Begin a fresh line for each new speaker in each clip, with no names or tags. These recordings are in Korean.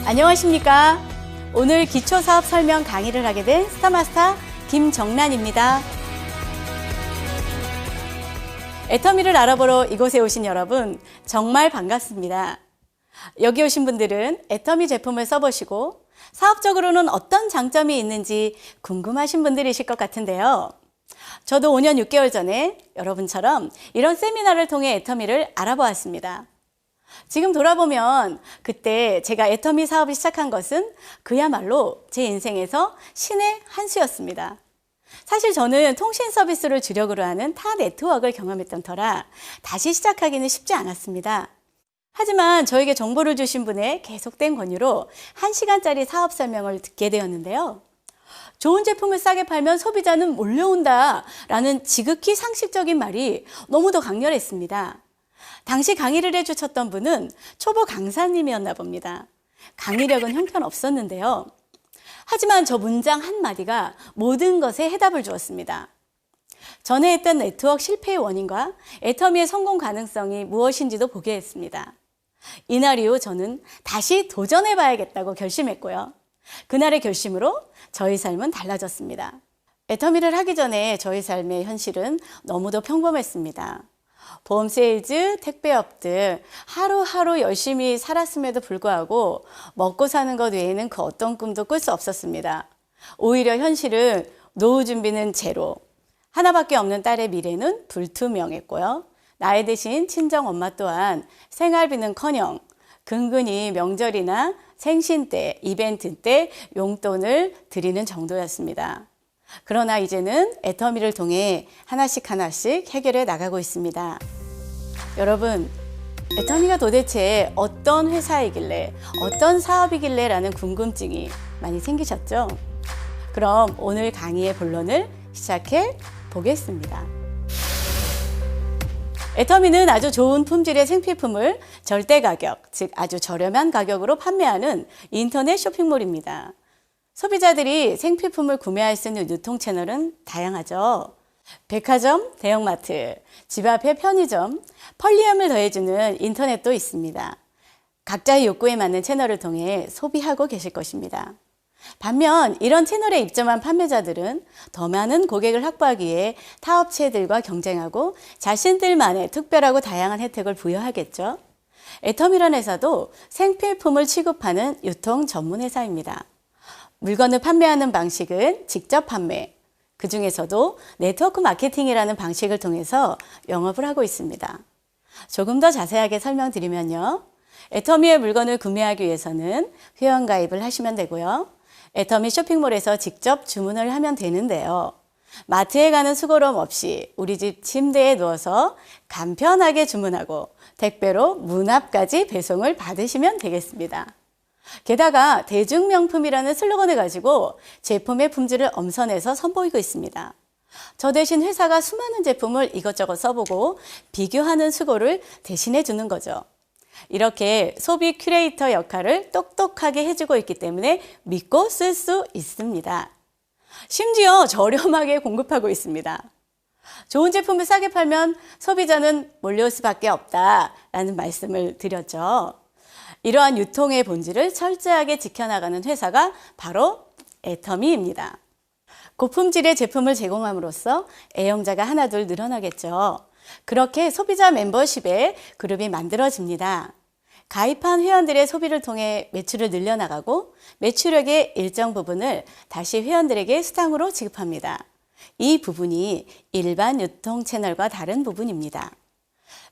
안녕하십니까? 오늘 기초사업 설명 강의를 하게 된 스타마스터 김정란입니다. 애터미를 알아보러 이곳에 오신 여러분 정말 반갑습니다. 여기 오신 분들은 애터미 제품을 써보시고 사업적으로는 어떤 장점이 있는지 궁금하신 분들이실 것 같은데요. 저도 5년 6개월 전에 여러분처럼 이런 세미나를 통해 애터미를 알아보았습니다. 지금 돌아보면 그때 제가 애터미 사업을 시작한 것은 그야말로 제 인생에서 신의 한 수였습니다. 사실 저는 통신 서비스를 주력으로 하는 타 네트워크를 경험했던 터라 다시 시작하기는 쉽지 않았습니다. 하지만 저에게 정보를 주신 분의 계속된 권유로 1시간짜리 사업 설명을 듣게 되었는데요. 좋은 제품을 싸게 팔면 소비자는 몰려온다 라는 지극히 상식적인 말이 너무도 강렬했습니다. 당시 강의를 해주셨던 분은 초보 강사님이었나 봅니다. 강의력은 형편없었는데요. 하지만 저 문장 한마디가 모든 것에 해답을 주었습니다. 전에 했던 네트워크 실패의 원인과 애터미의 성공 가능성이 무엇인지도 보게 했습니다. 이날 이후 저는 다시 도전해봐야겠다고 결심했고요. 그날의 결심으로 저희 삶은 달라졌습니다. 애터미를 하기 전에 저희 삶의 현실은 너무도 평범했습니다. 보험 세일즈, 택배업 등 하루하루 열심히 살았음에도 불구하고 먹고 사는 것 외에는 그 어떤 꿈도 꿀 수 없었습니다. 오히려 현실은 노후 준비는 제로, 하나밖에 없는 딸의 미래는 불투명했고요. 나이 드신 친정 엄마 또한 생활비는커녕 근근히 명절이나 생신 때, 이벤트 때 용돈을 드리는 정도였습니다. 그러나 이제는 애터미를 통해 하나씩 해결해 나가고 있습니다. 여러분, 애터미가 도대체 어떤 회사이길래, 어떤 사업이길래 라는 궁금증이 많이 생기셨죠? 그럼 오늘 강의의 본론을 시작해 보겠습니다. 애터미는 아주 좋은 품질의 생필품을 절대 가격, 즉 아주 저렴한 가격으로 판매하는 인터넷 쇼핑몰입니다. 소비자들이 생필품을 구매할 수 있는 유통 채널은 다양하죠. 백화점, 대형마트, 집 앞의 편의점, 편리함을 더해주는 인터넷도 있습니다. 각자의 욕구에 맞는 채널을 통해 소비하고 계실 것입니다. 반면 이런 채널에 입점한 판매자들은 더 많은 고객을 확보하기 위해 타 업체들과 경쟁하고 자신들만의 특별하고 다양한 혜택을 부여하겠죠. 애터미라는 회사도 생필품을 취급하는 유통 전문 회사입니다. 물건을 판매하는 방식은 직접 판매, 그 중에서도 네트워크 마케팅이라는 방식을 통해서 영업을 하고 있습니다. 조금 더 자세하게 설명드리면요. 애터미의 물건을 구매하기 위해서는 회원가입을 하시면 되고요. 애터미 쇼핑몰에서 직접 주문을 하면 되는데요. 마트에 가는 수고로움 없이 우리 집 침대에 누워서 간편하게 주문하고 택배로 문 앞까지 배송을 받으시면 되겠습니다. 게다가 대중명품이라는 슬로건을 가지고 제품의 품질을 엄선해서 선보이고 있습니다. 저 대신 회사가 수많은 제품을 이것저것 써보고 비교하는 수고를 대신해 주는 거죠. 이렇게 소비 큐레이터 역할을 똑똑하게 해주고 있기 때문에 믿고 쓸 수 있습니다. 심지어 저렴하게 공급하고 있습니다. 좋은 제품을 싸게 팔면 소비자는 몰려올 수밖에 없다라는 말씀을 드렸죠. 이러한 유통의 본질을 철저하게 지켜나가는 회사가 바로 애터미입니다. 고품질의 제품을 제공함으로써 애용자가 하나둘 늘어나겠죠. 그렇게 소비자 멤버십의 그룹이 만들어집니다. 가입한 회원들의 소비를 통해 매출을 늘려나가고 매출액의 일정 부분을 다시 회원들에게 수당으로 지급합니다. 이 부분이 일반 유통 채널과 다른 부분입니다.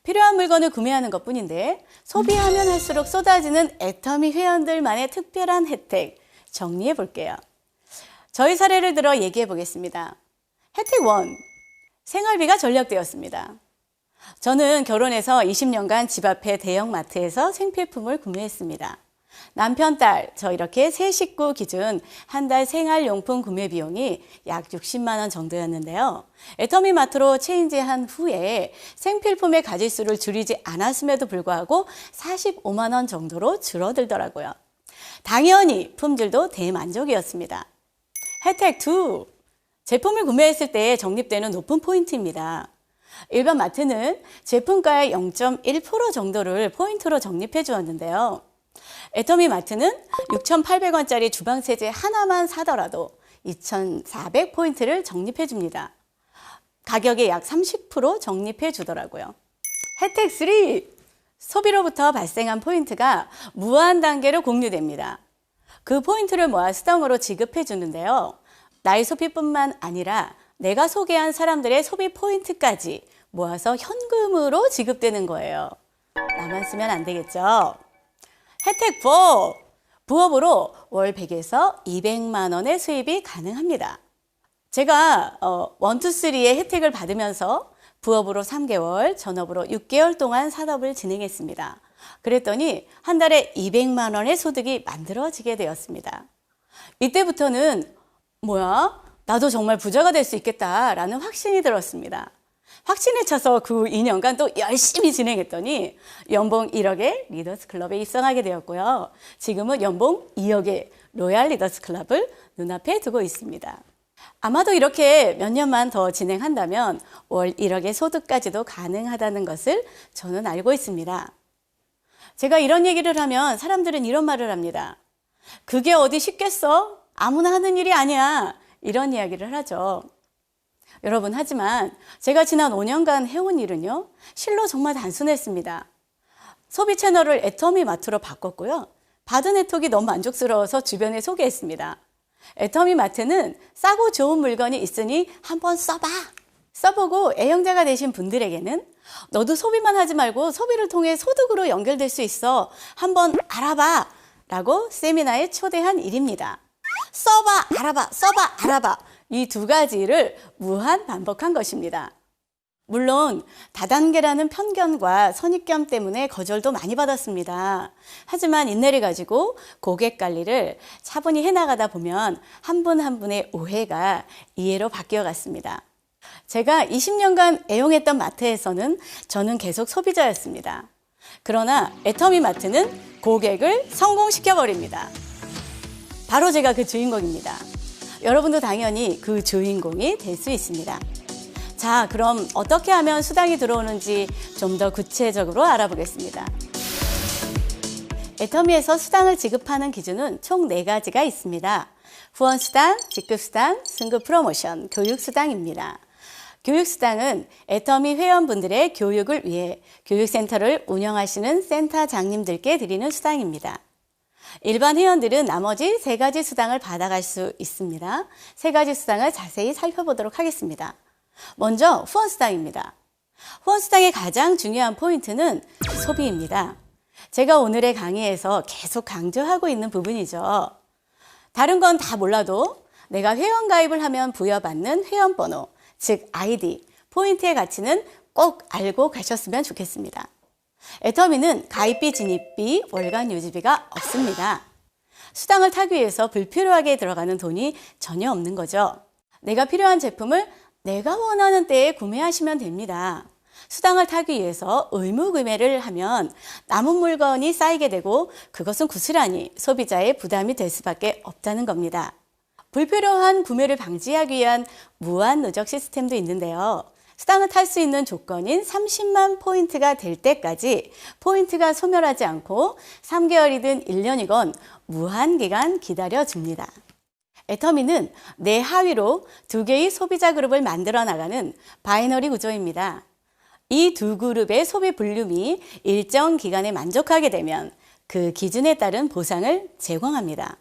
필요한 물건을 구매하는 것뿐인데 소비하면 할수록 쏟아지는 애터미 회원들만의 특별한 혜택 정리해 볼게요. 저희 사례를 들어 얘기해 보겠습니다. 혜택 1. 생활비가 절약되었습니다. 저는 결혼해서 20년간 집 앞에 대형마트에서 생필품을 구매했습니다. 남편, 딸, 저 이렇게 세 식구 기준 한 달 생활용품 구매 비용이 약 60만 원 정도였는데요. 애터미 마트로 체인지한 후에 생필품의 가짓수를 줄이지 않았음에도 불구하고 45만 원 정도로 줄어들더라고요. 당연히 품질도 대만족이었습니다. 혜택 2. 제품을 구매했을 때 적립되는 높은 포인트입니다. 일반 마트는 제품가의 0.1% 정도를 포인트로 적립해 주었는데요. 애터미 마트는 6,800원짜리 주방세제 하나만 사더라도 2,400포인트를 적립해 줍니다. 가격의 약 30% 적립해 주더라고요. 혜택 3! 소비로부터 발생한 포인트가 무한 단계로 공유됩니다. 그 포인트를 모아 수당으로 지급해 주는데요. 나의 소비뿐만 아니라 내가 소개한 사람들의 소비 포인트까지 모아서 현금으로 지급되는 거예요. 나만 쓰면 안 되겠죠? 혜택 4! 부업으로 월 100에서 200만 원의 수입이 가능합니다. 제가 1, 2, 3의 혜택을 받으면서 부업으로 3개월, 전업으로 6개월 동안 사업을 진행했습니다. 그랬더니 한 달에 200만 원의 소득이 만들어지게 되었습니다. 이때부터는 뭐야? 나도 정말 부자가 될 수 있겠다라는 확신이 들었습니다. 확신에 차서 그 2년간 또 열심히 진행했더니 연봉 1억의 리더스 클럽에 입성하게 되었고요. 지금은 연봉 2억의 로얄 리더스 클럽을 눈앞에 두고 있습니다. 아마도 이렇게 몇 년만 더 진행한다면 월 1억의 소득까지도 가능하다는 것을 저는 알고 있습니다. 제가 이런 얘기를 하면 사람들은 이런 말을 합니다. 그게 어디 쉽겠어? 아무나 하는 일이 아니야. 이런 이야기를 하죠. 여러분, 하지만 제가 지난 5년간 해온 일은요, 실로 정말 단순했습니다. 소비 채널을 애터미 마트로 바꿨고요. 받은 혜택이 너무 만족스러워서 주변에 소개했습니다. 애터미 마트는 싸고 좋은 물건이 있으니 한번 써봐. 써보고 애용자가 되신 분들에게는 너도 소비만 하지 말고 소비를 통해 소득으로 연결될 수 있어. 한번 알아봐. 라고 세미나에 초대한 일입니다. 써봐, 알아봐, 써봐, 알아봐. 이 두 가지를 무한 반복한 것입니다. 물론 다단계라는 편견과 선입견 때문에 거절도 많이 받았습니다. 하지만 인내를 가지고 고객 관리를 차분히 해나가다 보면 한 분 한 분의 오해가 이해로 바뀌어갔습니다. 제가 20년간 애용했던 마트에서는 저는 계속 소비자였습니다. 그러나 애터미 마트는 고객을 성공시켜버립니다. 바로 제가 그 주인공입니다. 여러분도 당연히 그 주인공이 될 수 있습니다. 자, 그럼 어떻게 하면 수당이 들어오는지 좀 더 구체적으로 알아보겠습니다. 애터미에서 수당을 지급하는 기준은 총 4가지가 있습니다. 후원수당, 직급수당, 승급 프로모션, 교육수당입니다. 교육수당은 애터미 회원분들의 교육을 위해 교육센터를 운영하시는 센터장님들께 드리는 수당입니다. 일반 회원들은 나머지 3가지 수당을 받아갈 수 있습니다. 3가지 수당을 자세히 살펴보도록 하겠습니다. 먼저 후원수당입니다. 후원수당의 가장 중요한 포인트는 소비입니다. 제가 오늘의 강의에서 계속 강조하고 있는 부분이죠. 다른 건 다 몰라도 내가 회원 가입을 하면 부여받는 회원번호, 즉 아이디, 포인트의 가치는 꼭 알고 가셨으면 좋겠습니다. 애터미는 가입비, 진입비, 월간 유지비가 없습니다. 수당을 타기 위해서 불필요하게 들어가는 돈이 전혀 없는 거죠. 내가 필요한 제품을 내가 원하는 때에 구매하시면 됩니다. 수당을 타기 위해서 의무 구매를 하면 남은 물건이 쌓이게 되고 그것은 고스란히 소비자의 부담이 될 수밖에 없다는 겁니다. 불필요한 구매를 방지하기 위한 무한 누적 시스템도 있는데요. 수당을 탈 수 있는 조건인 30만 포인트가 될 때까지 포인트가 소멸하지 않고 3개월이든 1년이건 무한기간 기다려줍니다. 애터미는 내 하위로 2개의 소비자 그룹을 만들어 나가는 바이너리 구조입니다. 이 두 그룹의 소비 볼륨이 일정 기간에 만족하게 되면 그 기준에 따른 보상을 제공합니다.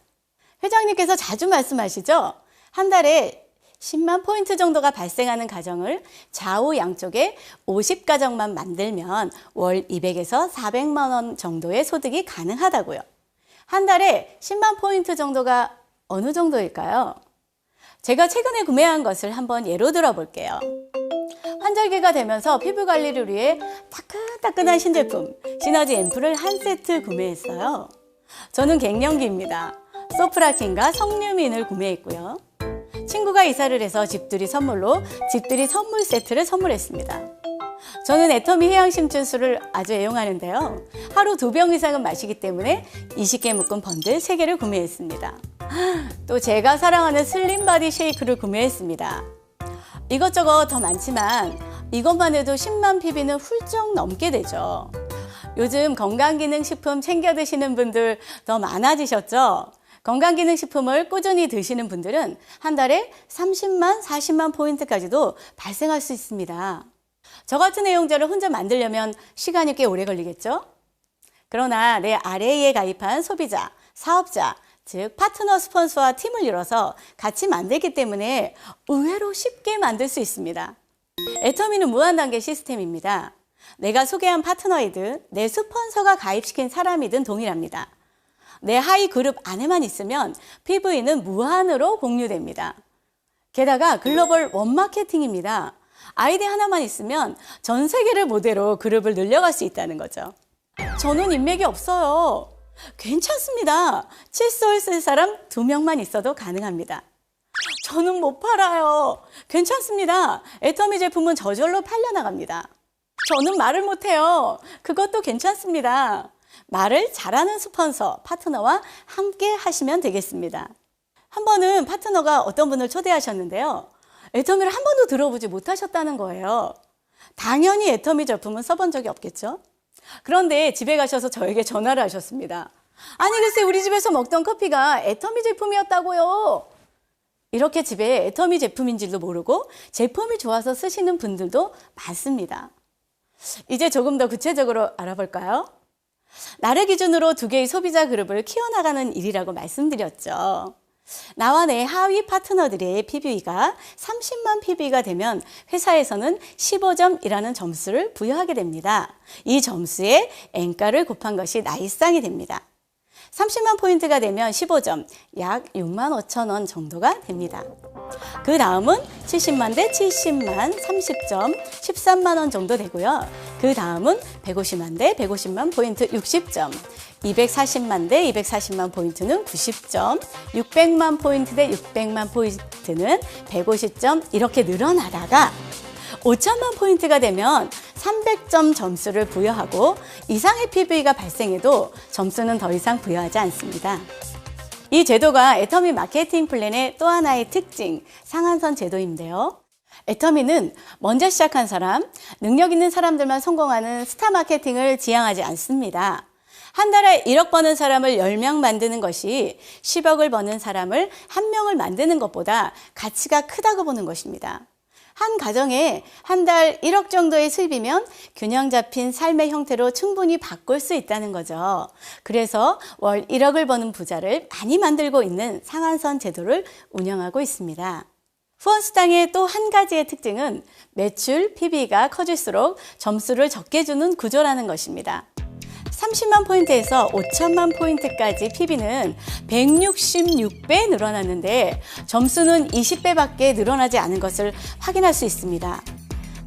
회장님께서 자주 말씀하시죠? 한 달에 10만 포인트 정도가 발생하는 가정을 좌우 양쪽에 50가정만 만들면 월 200에서 400만 원 정도의 소득이 가능하다고요. 한 달에 10만 포인트 정도가 어느 정도일까요? 제가 최근에 구매한 것을 한번 예로 들어볼게요. 환절기가 되면서 피부 관리를 위해 따끈따끈한 신제품 시너지 앰플을 한 세트 구매했어요. 저는 갱년기입니다. 소프라킨과 석류민을 구매했고요. 친구가 이사를 해서 집들이 선물로 집들이 선물 세트를 선물했습니다. 저는 애터미 해양심춘수를 아주 애용하는데요. 하루 2병 이상은 마시기 때문에 20개 묶은 번들 3개를 구매했습니다. 또 제가 사랑하는 슬림바디 쉐이크를 구매했습니다. 이것저것 더 많지만 이것만 해도 10만 PB는 훌쩍 넘게 되죠. 요즘 건강기능식품 챙겨 드시는 분들 더 많아지셨죠? 건강기능식품을 꾸준히 드시는 분들은 한 달에 30만, 40만 포인트까지도 발생할 수 있습니다. 저 같은 애용자를 혼자 만들려면 시간이 꽤 오래 걸리겠죠? 그러나 내 RA에 가입한 소비자, 사업자, 즉 파트너 스폰서와 팀을 이뤄서 같이 만들기 때문에 의외로 쉽게 만들 수 있습니다. 애터미는 무한단계 시스템입니다. 내가 소개한 파트너이든 내 스폰서가 가입시킨 사람이든 동일합니다. 내 하위 그룹 안에만 있으면 PV는 무한으로 공유됩니다. 게다가 글로벌 원마케팅입니다. 아이디 하나만 있으면 전 세계를 모델로 그룹을 늘려갈 수 있다는 거죠. 저는 인맥이 없어요. 괜찮습니다. 칫솔 쓸 사람 2명만 있어도 가능합니다. 저는 못 팔아요. 괜찮습니다. 애터미 제품은 저절로 팔려나갑니다. 저는 말을 못해요. 그것도 괜찮습니다. 말을 잘하는 스폰서, 파트너와 함께 하시면 되겠습니다. 한 번은 파트너가 어떤 분을 초대하셨는데요. 애터미를 한 번도 들어보지 못하셨다는 거예요. 당연히 애터미 제품은 써본 적이 없겠죠? 그런데 집에 가셔서 저에게 전화를 하셨습니다. 아니 글쎄 우리 집에서 먹던 커피가 애터미 제품이었다고요. 이렇게 집에 애터미 제품인지도 모르고 제품이 좋아서 쓰시는 분들도 많습니다. 이제 조금 더 구체적으로 알아볼까요? 나를 기준으로 2개의 소비자 그룹을 키워나가는 일이라고 말씀드렸죠. 나와 내 하위 파트너들의 PB가 30만 PB가 되면 회사에서는 15점이라는 점수를 부여하게 됩니다. 이 점수에 N가를 곱한 것이 나이상이 됩니다. 30만 포인트가 되면 15점, 약 6만 5천 원 정도가 됩니다. 그 다음은 70만 대 70만 30점, 13만 원 정도 되고요. 그 다음은 150만 대 150만 포인트 60점, 240만 대 240만 포인트는 90점, 600만 포인트 대 600만 포인트는 150점 이렇게 늘어나다가 5천만 포인트가 되면 300점 점수를 부여하고 이상의 PV가 발생해도 점수는 더 이상 부여하지 않습니다. 이 제도가 애터미 마케팅 플랜의 또 하나의 특징, 상한선 제도인데요. 애터미는 먼저 시작한 사람, 능력 있는 사람들만 성공하는 스타 마케팅을 지향하지 않습니다. 한 달에 1억 버는 사람을 10명 만드는 것이 10억을 버는 사람을 1명을 만드는 것보다 가치가 크다고 보는 것입니다. 한 가정에 한 달 1억 정도의 수입이면 균형 잡힌 삶의 형태로 충분히 바꿀 수 있다는 거죠. 그래서 월 1억을 버는 부자를 많이 만들고 있는 상한선 제도를 운영하고 있습니다. 후원수당의 또 한 가지의 특징은 매출 PB가 커질수록 점수를 적게 주는 구조라는 것입니다. 30만 포인트에서 5천만 포인트까지 PB는 166배 늘어났는데 점수는 20배밖에 늘어나지 않은 것을 확인할 수 있습니다.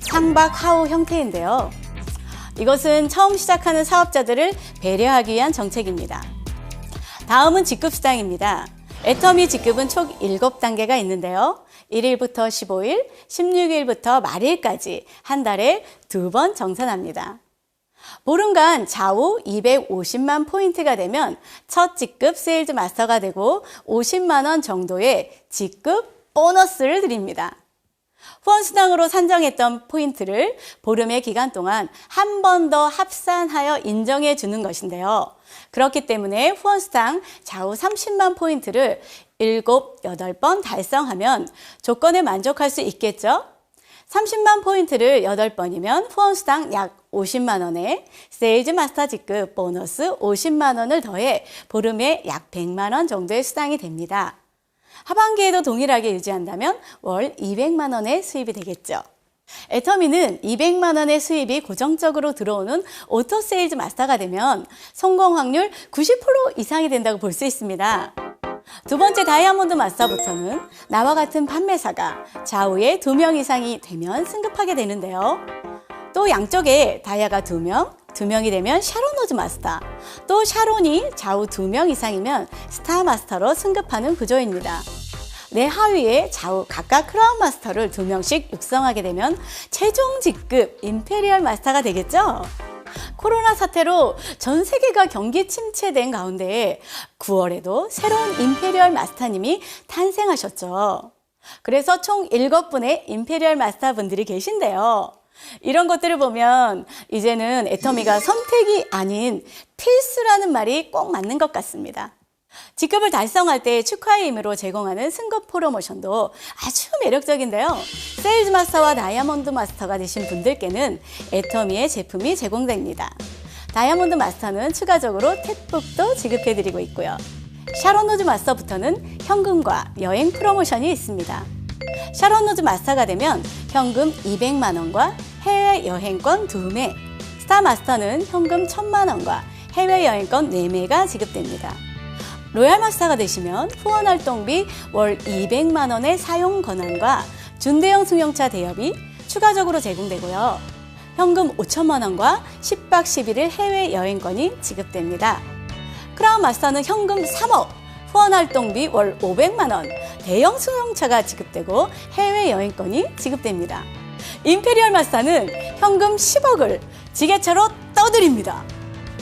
상박하우 형태인데요. 이것은 처음 시작하는 사업자들을 배려하기 위한 정책입니다. 다음은 직급수당입니다. 애터미 직급은 총 7단계가 있는데요. 1일부터 15일, 16일부터 말일까지 한 달에 2번 정산합니다. 보름간 좌우 250만 포인트가 되면 첫 직급 세일즈 마스터가 되고 50만 원 정도의 직급 보너스를 드립니다. 후원수당으로 산정했던 포인트를 보름의 기간 동안 한 번 더 합산하여 인정해 주는 것인데요. 그렇기 때문에 후원수당 좌우 30만 포인트를 7, 8번 달성하면 조건에 만족할 수 있겠죠? 30만 포인트를 8번이면 후원수당 약 50만 원에 세일즈 마스터 직급 보너스 50만 원을 더해 보름에 약 100만 원 정도의 수당이 됩니다. 하반기에도 동일하게 유지한다면 월 200만 원의 수입이 되겠죠. 애터미는 200만 원의 수입이 고정적으로 들어오는 오토 세일즈 마스터가 되면 성공 확률 90% 이상이 된다고 볼 수 있습니다. 두 번째 다이아몬드 마스터부터는 나와 같은 판매사가 좌우에 2명 이상이 되면 승급하게 되는데요. 또 양쪽에 다이아가 2명, 2명이 되면 샤론노즈 마스터, 또 샤론이 좌우 2명 이상이면 스타 마스터로 승급하는 구조입니다. 내 하위에 좌우 각각 크라운 마스터를 2명씩 육성하게 되면 최종 직급 임페리얼 마스터가 되겠죠? 코로나 사태로 전 세계가 경기 침체된 가운데 9월에도 새로운 임페리얼 마스터님이 탄생하셨죠. 그래서 총 7분의 임페리얼 마스터 분들이 계신데요. 이런 것들을 보면 이제는 애터미가 선택이 아닌 필수라는 말이 꼭 맞는 것 같습니다. 직급을 달성할 때 축하의 의미로 제공하는 승급 프로모션도 아주 매력적인데요. 세일즈 마스터와 다이아몬드 마스터가 되신 분들께는 애터미의 제품이 제공됩니다. 다이아몬드 마스터는 추가적으로 탭북도 지급해드리고 있고요. 샤론 로즈 마스터부터는 현금과 여행 프로모션이 있습니다. 샤론 로즈 마스터가 되면 현금 200만 원과 해외여행권 2매, 스타 마스터는 현금 1000만 원과 해외여행권 4매가 지급됩니다. 로얄 마스터가 되시면 후원활동비 월 200만 원의 사용 권한과 준대형 승용차 대여비 추가적으로 제공되고요. 현금 5천만 원과 10박 11일 해외여행권이 지급됩니다. 크라운 마스터는 현금 3억, 후원활동비 월 500만 원, 대형 승용차가 지급되고 해외여행권이 지급됩니다. 임페리얼 마스터는 현금 10억을 지게차로 떠드립니다.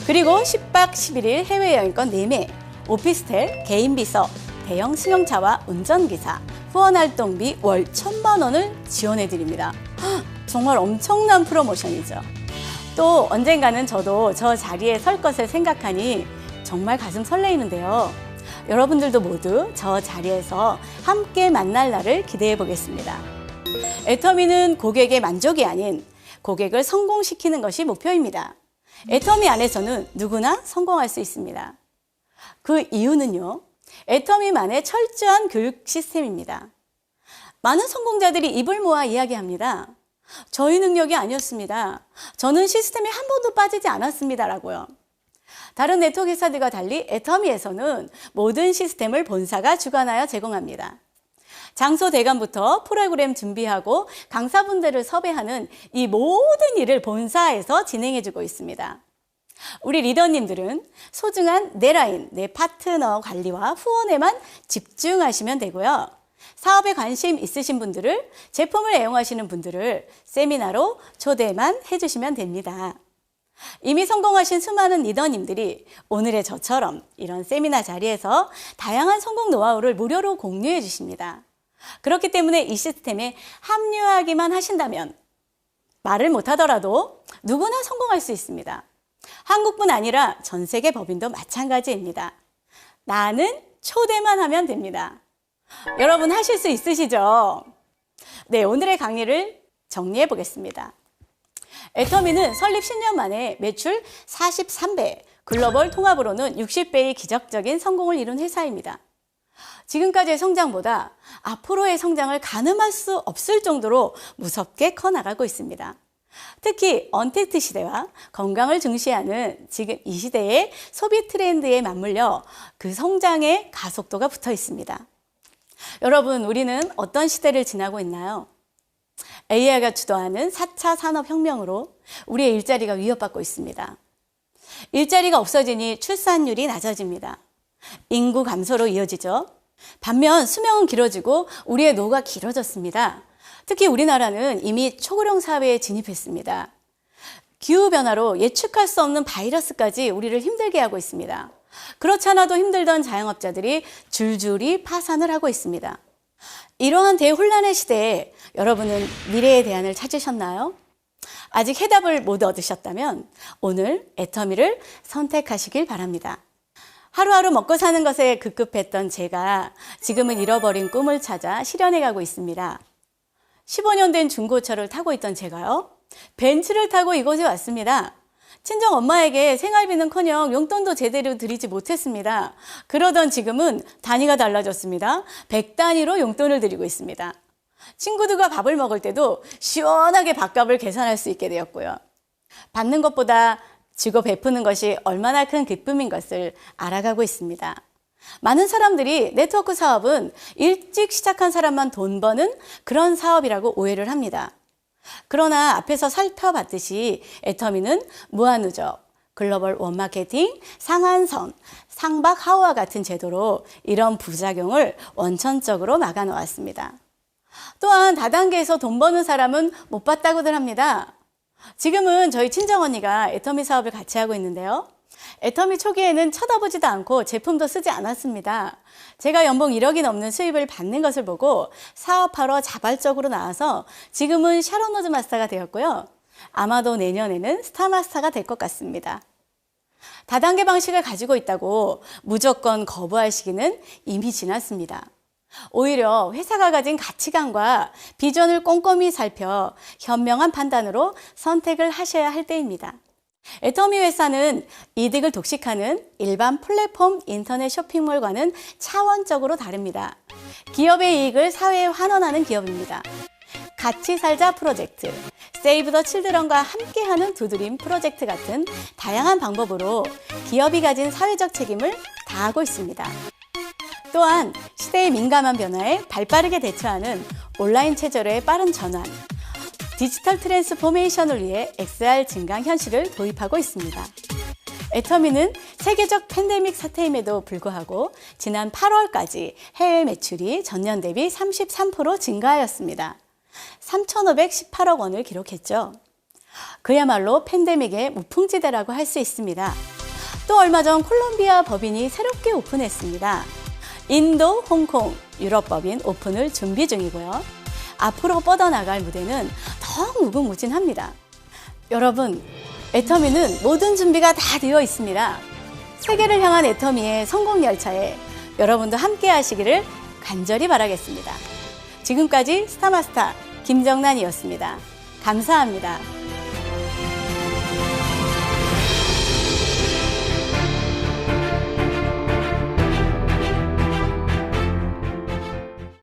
그리고 10박 11일 해외여행권 4매, 오피스텔, 개인 비서, 대형 승용차와 운전기사, 후원활동비 월 1000만 원을 지원해드립니다. 정말 엄청난 프로모션이죠. 또 언젠가는 저도 저 자리에 설 것을 생각하니 정말 가슴 설레이는데요. 여러분들도 모두 저 자리에서 함께 만날 날을 기대해 보겠습니다. 애터미는 고객의 만족이 아닌 고객을 성공시키는 것이 목표입니다. 애터미 안에서는 누구나 성공할 수 있습니다. 그 이유는요, 애터미만의 철저한 교육 시스템입니다. 많은 성공자들이 입을 모아 이야기합니다. 저희 능력이 아니었습니다. 저는 시스템에 한 번도 빠지지 않았습니다라고요. 다른 네트워크 회사들과 달리 애터미에서는 모든 시스템을 본사가 주관하여 제공합니다. 장소 대관부터 프로그램 준비하고 강사분들을 섭외하는 이 모든 일을 본사에서 진행해주고 있습니다. 우리 리더님들은 소중한 내 라인, 내 파트너 관리와 후원에만 집중하시면 되고요. 사업에 관심 있으신 분들을, 제품을 애용하시는 분들을 세미나로 초대만 해주시면 됩니다. 이미 성공하신 수많은 리더님들이 오늘의 저처럼 이런 세미나 자리에서 다양한 성공 노하우를 무료로 공유해 주십니다. 그렇기 때문에 이 시스템에 합류하기만 하신다면 말을 못하더라도 누구나 성공할 수 있습니다. 한국뿐 아니라 전 세계 법인도 마찬가지입니다. 나는 초대만 하면 됩니다. 여러분 하실 수 있으시죠? 네, 오늘의 강의를 정리해 보겠습니다. 애터미는 설립 10년 만에 매출 43배, 글로벌 통합으로는 60배의 기적적인 성공을 이룬 회사입니다. 지금까지의 성장보다 앞으로의 성장을 가늠할 수 없을 정도로 무섭게 커나가고 있습니다. 특히 언택트 시대와 건강을 중시하는 지금 이 시대의 소비 트렌드에 맞물려 그 성장의 가속도가 붙어 있습니다. 여러분, 우리는 어떤 시대를 지나고 있나요? AI가 주도하는 4차 산업혁명으로 우리의 일자리가 위협받고 있습니다. 일자리가 없어지니 출산율이 낮아집니다. 인구 감소로 이어지죠. 반면 수명은 길어지고 우리의 노후가 길어졌습니다. 특히 우리나라는 이미 초고령 사회에 진입했습니다. 기후변화로 예측할 수 없는 바이러스까지 우리를 힘들게 하고 있습니다. 그렇지 않아도 힘들던 자영업자들이 줄줄이 파산을 하고 있습니다. 이러한 대혼란의 시대에 여러분은 미래의 대안을 찾으셨나요? 아직 해답을 못 얻으셨다면 오늘 애터미를 선택하시길 바랍니다. 하루하루 먹고 사는 것에 급급했던 제가 지금은 잃어버린 꿈을 찾아 실현해가고 있습니다. 15년 된 중고차를 타고 있던 제가요, 벤츠를 타고 이곳에 왔습니다. 친정 엄마에게 생활비는커녕 용돈도 제대로 드리지 못했습니다. 그러던 지금은 단위가 달라졌습니다. 100단위로 용돈을 드리고 있습니다. 친구들과 밥을 먹을 때도 시원하게 밥값을 계산할 수 있게 되었고요. 받는 것보다 주고 베푸는 것이 얼마나 큰 기쁨인 것을 알아가고 있습니다. 많은 사람들이 네트워크 사업은 일찍 시작한 사람만 돈 버는 그런 사업이라고 오해를 합니다. 그러나 앞에서 살펴봤듯이 애터미는 무한누적, 글로벌 원마케팅, 상한선, 상박하우와 같은 제도로 이런 부작용을 원천적으로 막아놓았습니다. 또한 다단계에서 돈 버는 사람은 못 봤다고들 합니다. 지금은 저희 친정언니가 애터미 사업을 같이 하고 있는데요. 애터미 초기에는 쳐다보지도 않고 제품도 쓰지 않았습니다. 제가 연봉 1억이 넘는 수입을 받는 것을 보고 사업하러 자발적으로 나와서 지금은 샤론노즈 마스터가 되었고요. 아마도 내년에는 스타마스터가 될 것 같습니다. 다단계 방식을 가지고 있다고 무조건 거부할 시기는 이미 지났습니다. 오히려 회사가 가진 가치관과 비전을 꼼꼼히 살펴 현명한 판단으로 선택을 하셔야 할 때입니다. 애터미 회사는 이득을 독식하는 일반 플랫폼 인터넷 쇼핑몰과는 차원적으로 다릅니다. 기업의 이익을 사회에 환원하는 기업입니다. 같이 살자 프로젝트, 세이브 더 칠드런과 함께하는 두드림 프로젝트 같은 다양한 방법으로 기업이 가진 사회적 책임을 다하고 있습니다. 또한 시대의 민감한 변화에 발빠르게 대처하는 온라인 체제로의 빠른 전환, 디지털 트랜스포메이션을 위해 XR 증강현실을 도입하고 있습니다. 애터미는 세계적 팬데믹 사태임에도 불구하고 지난 8월까지 해외 매출이 전년 대비 33% 증가하였습니다. 3,518억 원을 기록했죠. 그야말로 팬데믹의 무풍지대라고 할 수 있습니다. 또 얼마 전 콜롬비아 법인이 새롭게 오픈했습니다. 인도, 홍콩, 유럽 법인 오픈을 준비 중이고요. 앞으로 뻗어나갈 무대는 더욱 무궁무진합니다. 여러분, 애터미는 모든 준비가 다 되어 있습니다. 세계를 향한 애터미의 성공 열차에 여러분도 함께 하시기를 간절히 바라겠습니다. 지금까지 스타마스터 김정란이었습니다. 감사합니다.